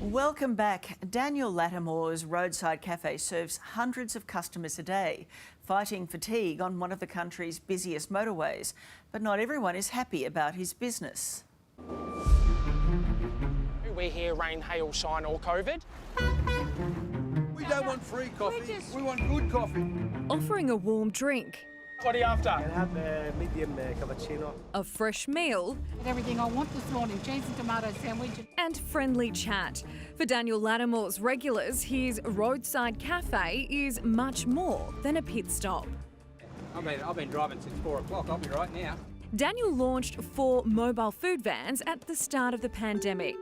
Welcome back. Daniel Lattimore's Roadside Cafe serves hundreds of customers a day, fighting fatigue on one of the country's busiest motorways. But not everyone is happy about his business. We're here, rain, hail, shine or COVID. We don't want free coffee, we want good coffee. Offering a warm drink, What are you after? I'll have a medium cappuccino. a fresh meal Everything I want this morning, cheese and tomato sandwich. and friendly chat. For Daniel Lattimore's regulars, his Roadside Cafe is much more than a pit stop. I've been driving since 4 o'clock, I'll be right now. Daniel launched 4 mobile food vans at the start of the pandemic.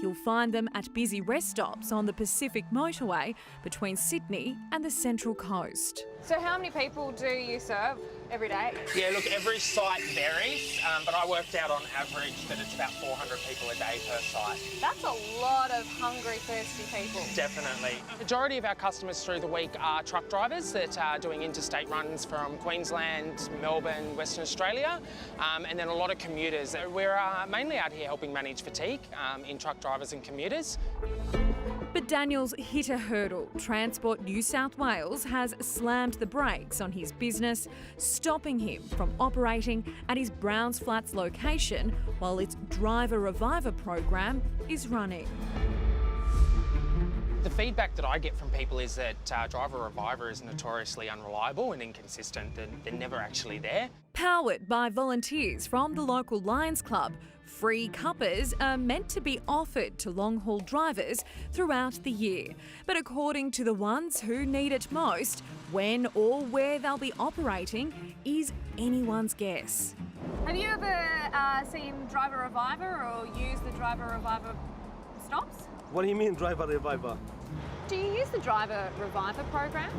You'll find them at busy rest stops on the Pacific motorway between Sydney and the Central Coast. So how many people do you serve every day? Yeah, look, every site varies, but I worked out on average that it's about 400 people a day per site. That's a lot of hungry, thirsty people. Definitely. The majority of our customers through the week are truck drivers that are doing interstate runs from Queensland, Melbourne, Western Australia, and then a lot of commuters. We're mainly out here helping manage fatigue in truck drivers and commuters. But Daniel's hit a hurdle. Transport New South Wales has slammed the brakes on his business, stopping him from operating at his Browns Flats location while its Driver Reviver program is running. The feedback that I get from people is that Driver Reviver is notoriously unreliable and inconsistent. They're never actually there. Powered by volunteers from the local Lions Club, free cuppers are meant to be offered to long-haul drivers throughout the year. But according to the ones who need it most, when or where they'll be operating is anyone's guess. Have you ever seen Driver Reviver or used the Driver Reviver stops? What do you mean, driver reviver? Do you use the Driver Reviver program?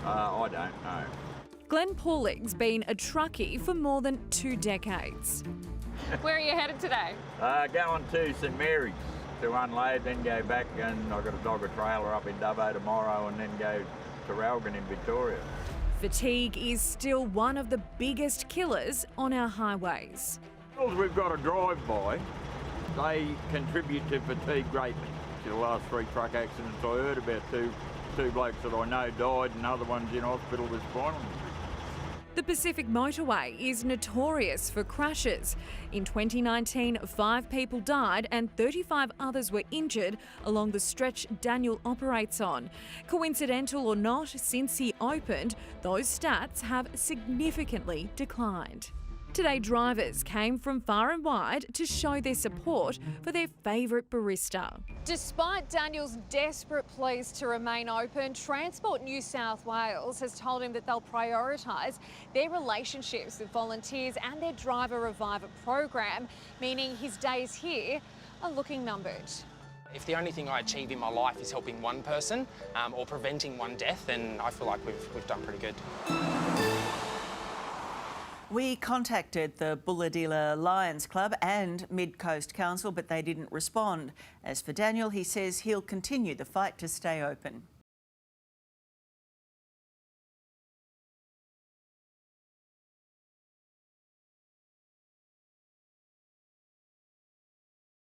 I don't know. Glenn Pauling's been a truckie for more than 2 decades. Where are you headed today? Going to St Mary's to unload, then go back, and I've got a dogger trailer up in Dubbo tomorrow, and then go to Ralgan in Victoria. Fatigue is still one of the biggest killers on our highways. Hills we've got to drive by, they contribute to fatigue greatly. The last 3 truck accidents I heard about, two blokes that I know died and other ones in hospital with spinal injuries. The Pacific motorway is notorious for crashes. In 2019, 5 people died and 35 others were injured along the stretch Daniel operates on. Coincidental or not, since he opened, those stats have significantly declined. Today, drivers came from far and wide to show their support for their favourite barista. Despite Daniel's desperate pleas to remain open, Transport New South Wales has told him that they'll prioritise their relationships with volunteers and their Driver Reviver program, meaning his days here are looking numbered. If the only thing I achieve in my life is helping one person or preventing one death, then I feel like we've done pretty good. We contacted the Bulahdelah Lions Club and Mid Coast Council, but they didn't respond. As for Daniel, he says he'll continue the fight to stay open.